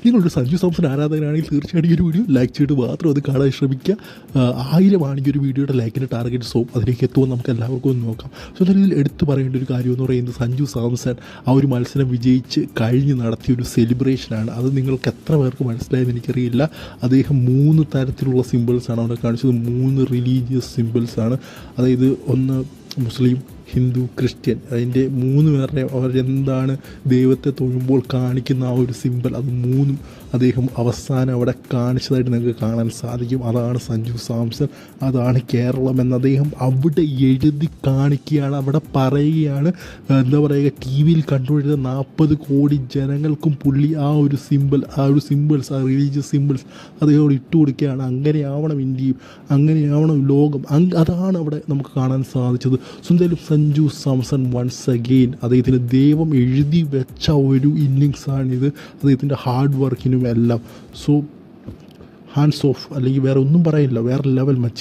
നിങ്ങളൊരു സഞ്ജു സാംസൺ ആരാധകനാണെങ്കിൽ തീർച്ചയായിട്ടും ഈ ഒരു വീഡിയോ ലൈക്ക് ചെയ്തിട്ട് മാത്രം അത് കാണാൻ ശ്രമിക്കുക. 1000 ആണ് ഈ ഒരു വീഡിയോയുടെ ലൈക്കിൻ്റെ ടാർഗറ്റ്. സോ അതിലേക്ക് എത്തുമ്പോൾ നമുക്ക് എല്ലാവർക്കും ഒന്ന് നോക്കാം. സോ അതിൽ എടുത്തു പറയേണ്ട ഒരു കാര്യം എന്ന് പറയുന്നത് സഞ്ജു സാംസൺ ആ ഒരു മത്സരം വിജയിച്ച് കഴിഞ്ഞ് നടത്തിയ ഒരു സെലിബ്രേഷനാണ്. അത് നിങ്ങൾക്ക് എത്ര പേർക്ക് മനസ്സിലായെന്ന് എനിക്കറിയില്ല. അദ്ദേഹം 3 തരത്തിലുള്ള സിമ്പിൾസാണ് അവിടെ കാണിച്ചത്. 3 റിലീജിയസ് സിമ്പിൾസാണ്. അതായത് ഒന്ന് മുസ്ലിം, ഹിന്ദു, ക്രിസ്ത്യൻ. അതിൻ്റെ 3 പേരുടെ അവരെന്താണ് ദൈവത്തെ തൊഴുമ്പോൾ കാണിക്കുന്ന ആ ഒരു സിമ്പിൾ, അത് 3 അദ്ദേഹം അവസാനം അവിടെ കാണിച്ചതായിട്ട് നിങ്ങൾക്ക് കാണാൻ സാധിക്കും. അതാണ് സഞ്ജു സാംസൺ, അതാണ് കേരളം എന്ന് അദ്ദേഹം അവിടെ എഴുതി കാണിക്കുകയാണ്, അവിടെ പറയുകയാണ്. എന്താ പറയുക, ടി വിയിൽ കണ്ടുകൊണ്ടിരുന്ന 40 കോടി ജനങ്ങൾക്കും പുള്ളി ആ ഒരു സിമ്പിൾസ്, ആ റിലീജിയസ് സിമ്പിൾസ് അദ്ദേഹം ഇട്ട് കൊടുക്കുകയാണ്. അങ്ങനെയാവണം ഇന്ത്യയും, അങ്ങനെയാവണം ലോകം. അതാണ് അവിടെ നമുക്ക് കാണാൻ സാധിച്ചത്. എന്തായാലും സഞ്ജു സാംസൺ വൺസ് അഗെയിൻ അദ്ദേഹത്തിന് ദൈവം എഴുതി വെച്ച ഒരു ഇന്നിങ്സാണിത്, അദ്ദേഹത്തിൻ്റെ ഹാർഡ് വർക്കിനും എല്ലാം. സോ ഹാൻഡ്സ് ഓഫ്, അല്ലെങ്കിൽ വേറെ ഒന്നും പറയില്ല, വേറെ ലെവൽ മച്ച്.